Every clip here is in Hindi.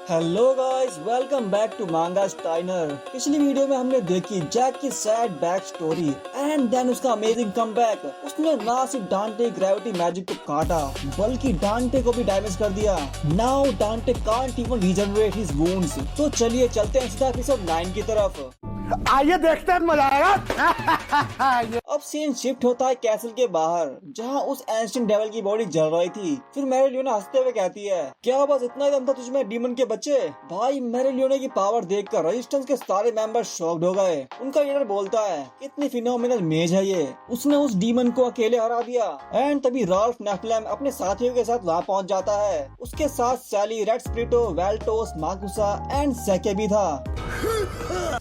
Hello guys, welcome back to Manga Steiner. पिछली वीडियो में हमने देखी जैक की sad back story and then उसका अमेजिंग कमबैक। उसने ना सिर्फ डांटे ग्रेविटी मैजिक को काटा बल्कि डांटे को भी डैमेज कर दिया। नाउ डांटे can't even regenerate his wounds. तो चलिए चलते हैं सीधा एपिसोड 9 की तरफ। आइए देखते हैं, मजा आएगा। अब सीन शिफ्ट होता है कैसल के बाहर, जहां उस एंशिएंट डेविल की बॉडी जल रही थी। फिर मैरिलियोना हंसते हुए कहती है, क्या बस इतना ही दम था तुझमें डीमन के बच्चे? भाई मैरिलियोना की पावर देखकर रेजिस्टेंस के सारे मेंबर शॉक्ड हो गए। उनका लीडर बोलता है, कितनी फिनोमिनल मेज है ये, उसने उस डीमन को अकेले हरा दिया। एंड तभी राल्फ नेफ्लेम अपने साथियों के साथ वहाँ पहुँच जाता है। उसके साथ सैली, रेड स्प्रिटो, वेल्टोस, माकुसा एंड सेके भी था।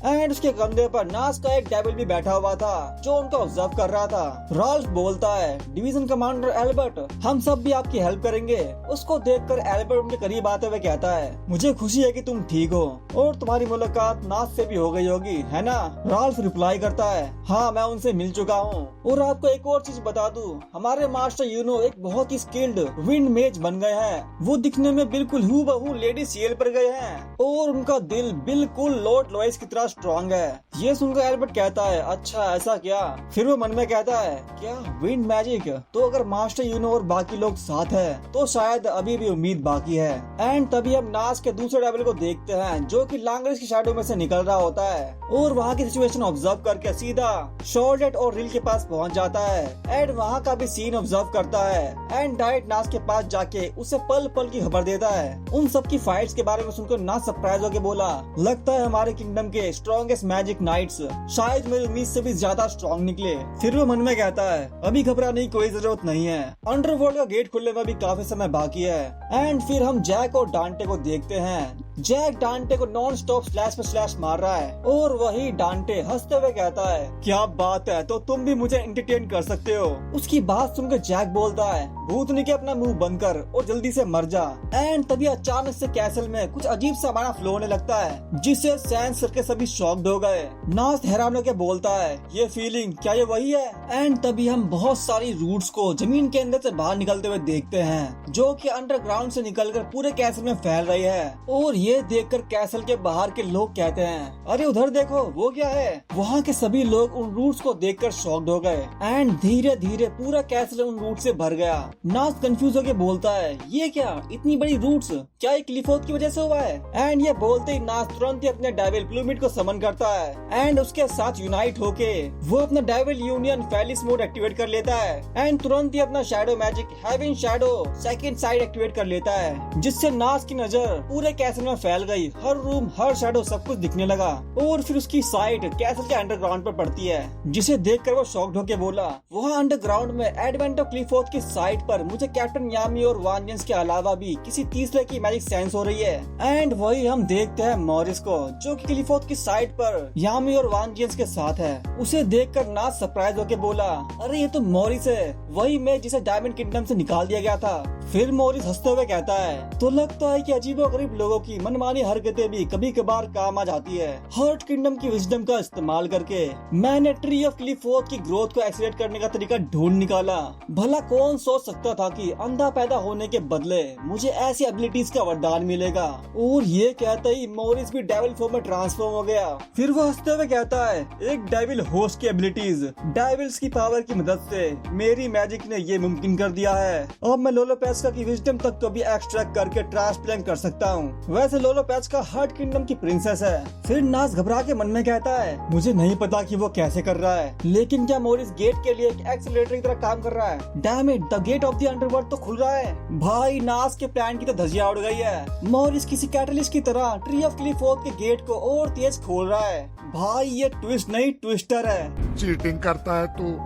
एंड उसके कंधे पर नास का एक डेविल भी बैठा हुआ था जो उनको ऑब्जर्व कर रहा था। राल्फ बोलता है, डिवीजन कमांडर एल्बर्ट, हम सब भी आपकी हेल्प करेंगे। उसको देखकर एल्बर्ट उनके करीब आते हुए कहता है, मुझे खुशी है कि तुम ठीक हो और तुम्हारी मुलाकात नास से भी हो गई होगी, है ना? राल्फ रिप्लाई करता है, हाँ मैं उनसे मिल चुका हूँ। और आपको एक और चीज बता दूं, हमारे मास्टर यूनो एक बहुत ही स्किल्ड विंड मेज बन गए हैं। वो दिखने में बिल्कुल हूबहू लेडी सीएल पर गए हैं और उनका दिल बिल्कुल लॉर्ड लोइस की तरह स्ट्रॉन्ग है। ये सुनकर एल्बर्ट कहता है, अच्छा ऐसा क्या? फिर वो मन में कहता है, क्या विंड मैजिक? तो अगर मास्टर यूनो और बाकी लोग साथ है तो शायद अभी भी उम्मीद बाकी है। एंड तभी हम नास के दूसरे डेविल को देखते हैं जो कि लांग्रेस की शैडो में से निकल रहा होता है और वहाँ की सिचुएशन ऑब्जर्व करके सीधा शॉर्डेट और रिल के पास पहुँच जाता है। एंड वहाँ का भी सीन ऑब्जर्व करता है एंड डायरेक्ट नास के पास जाके उसे पल पल की खबर देता है। उन सब की फाइट्स के बारे में सुनकर नास सरप्राइज होकर बोला, लगता है हमारे किंगडम के स्ट्रॉन्गेस्ट मैजिक नाइट्स शायद मेरी उम्मीद से भी ज्यादा स्ट्रॉन्ग निकले। फिर वो मन में कहता है, अभी घबराने की कोई जरूरत नहीं है, अंडरवर्ल्ड का गेट खुलने में भी काफी समय बाकी है। एंड फिर हम जैक और डांटे को देखते हैं। जैक डांटे को नॉन स्टॉप स्लैश पे स्लैश मार रहा है और वही डांटे हंसते हुए कहता है, क्या बात है, तो तुम भी मुझे एंटरटेन कर सकते हो। उसकी बात सुनकर जैक बोलता है, भूतनी के अपना मुंह बंद कर और जल्दी से मर जा। एंड तभी अचानक से कैसल में कुछ अजीब सा बड़ा फ्लो होने लगता है जिसे सेंस करके सभी शॉक्ड हो गए। नास हैरान होकर बोलता है, ये फीलिंग क्या ये वही है? एंड तभी हम बहुत सारी रूट्स को जमीन के अंदर से बाहर निकलते हुए देखते हैं जो कि अंडरग्राउंड से निकलकर पूरे कैसल में फैल रही है। और ये देखकर कैसल के बाहर के लोग कहते हैं, अरे उधर देखो, वो क्या है? वहाँ के सभी लोग उन रूट्स को देखकर शॉक्ड हो गए एंड धीरे धीरे पूरा कैसल उन रूट से भर गया। नास कंफ्यूज होकर बोलता है, ये क्या, इतनी बड़ी रूट्स, क्या एक क्लिफोर्ड की वजह से हुआ है? एंड ये बोलते ही नास तुरंत ही अपने डेविल प्लूमिड को समन करता है एंड उसके साथ यूनाइट होके वो अपना डेविल यूनियन फेलिस मोड एक्टिवेट कर लेता है एंड तुरंत ही अपना shadow magic heaven shadow second side activate कर लेता है, जिससे नास की नजर पूरे कैसल में फैल गई। हर रूम, हर शैडो, सब कुछ दिखने लगा। और फिर उसकी साइड कैसल के अंडरग्राउंड पर पड़ती है जिसे देखकर वो शॉक्ड होके बोला, वहाँ अंडरग्राउंड में एडवेंट ऑफ क्लिफोर्ड की साइड पर मुझे कैप्टन यामी और वांजेंस के अलावा भी किसी तीसरे की मैजिक सेंस हो रही है। एंड वही हम देखते हैं मॉरिस को जो कि क्लिफोर्ड की साइड पर यामी और वांजेंस के साथ है। उसे देखकर नास सरप्राइज होके बोला, अरे ये तो मॉरिस है, वही मैं जिसे डायमंड किंगडम से निकाल दिया गया था। फिर मॉरिस हंसते हुए कहता है, तो लगता है कि अजीबोगरीब लोगों की मनमानी हरकतें भी कभी कभार काम आ जाती है। हर्ट किंगडम की विजडम का इस्तेमाल करके मैंने ट्री ऑफ क्लिफोर्ड की ग्रोथ को एक्सीलरेट करने का तरीका ढूंढ निकाला। भला कौन सोच सकता था कि अंधा पैदा होने के बदले मुझे ऐसी एबिलिटीज का वरदान मिलेगा। और ये कहते ही मॉरिस भी डेविल फॉर्म में ट्रांसफॉर्म हो गया। फिर वो हंसते हुए कहता है, एक डेविल होस्ट की एबिलिटीज, डेविल्स की पावर की मदद से मेरी मैजिक ने ये मुमकिन कर दिया है। अब मैं लोलोपेस्का की विजडम तक को भी एक्सट्रैक्ट करके ट्रांसप्लांट कर सकता हूँ। वैसे लोलोपेस्का हर्ट किंगडम की प्रिंसेस है। फिर नास घबरा के मन में कहता है, मुझे नहीं पता कि वो कैसे कर रहा है, लेकिन क्या मॉरिस गेट के लिए एक एक्सीलरेटर की तरह काम कर रहा है? Damn it, the gate of the underworld तो खुल रहा है। भाई नास के प्लान की तो धज्जियां उड़ गई है। मॉरिस किसी कैटलिस्ट की तरह ट्री ऑफ क्लिफोर्ड के गेट को और तेज खोल रहा है। भाई ये ट्विस्ट नहीं ट्विस्टर है। चीटिंग करता है तू,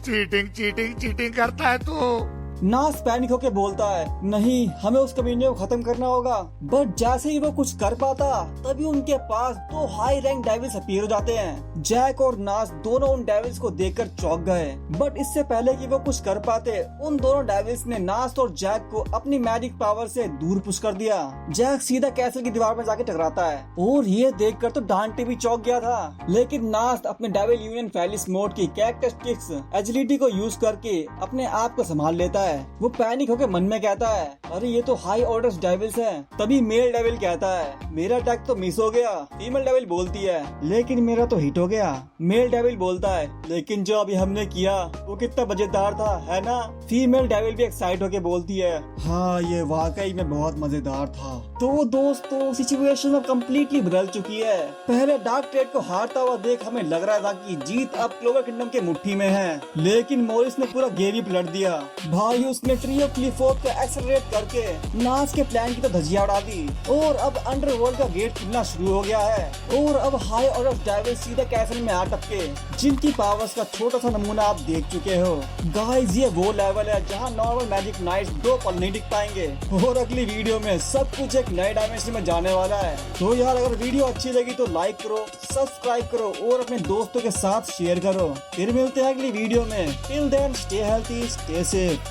चीटिंग करता है तू। नास पैनिक होके बोलता है, नहीं, हमें उस कमीने को खत्म करना होगा। बट जैसे ही वो कुछ कर पाता तभी उनके पास दो हाई रैंक डेविल्स अपीयर हो जाते हैं। जैक और नास दोनों उन डेविल्स को देखकर चौंक गए। बट इससे पहले कि वो कुछ कर पाते, उन दोनों डेविल्स ने नास और जैक को अपनी मैजिक पावर से दूर पुश कर दिया। जैक सीधा कैसल की दीवार में जाके टकराता है और ये देखकर तो डांटे भी चौंक गया था। लेकिन नास अपने डेविल यूनियन फेलिस मोड की कैरेक्टरिस्टिक्स एजिलिटी को यूज करके अपने आप को संभाल लेता है है। वो पैनिक होकर मन में कहता है, अरे ये तो हाई ऑर्डर डेविल्स हैं। तभी मेल डेविल कहता है, मेरा अटैक तो मिस हो गया। फीमेल डेविल बोलती है, लेकिन मेरा तो हिट हो गया। मेल डेविल बोलता है, लेकिन जो अभी हमने किया वो कितना मजेदार था, है ना? फीमेल डेविल भी एक्साइट होकर बोलती है, हाँ ये वाकई में बहुत मजेदार था। तो दोस्तों सिचुएशन अब कम्प्लीटली बदल चुकी है। पहले डार्क ट्रेड को हारता हुआ देख हमें लग रहा था कि जीत अब क्लोवर किंगडम के मुट्ठी में है, लेकिन मॉरिस ने पूरा गेम ही पलट दिया। भाई उसने ट्री ऑफ क्लिफोर्ड को एक्सेलरेट करके नास के प्लान की तो धज्जियां उड़ा दी और अब अंडरवर्ल्ड का गेट खुलना शुरू हो गया है। और अब हाई ऑर्डर डेविल सीधा कैसल में आ टपके, जिनकी पावर्स का छोटा सा नमूना आप देख चुके हो। गाइस ये वो लेवल है जहां नॉर्मल मैजिक नाइट्स 2 पल नहीं टिक पाएंगे और अगली वीडियो में सब कुछ एक नए डायमेंशन में जाने वाला है। तो यार अगर वीडियो अच्छी लगी तो लाइक करो, सब्सक्राइब करो और अपने दोस्तों के साथ शेयर करो। फिर मिलते हैं अगली वीडियो में। Till then stay healthy, stay safe.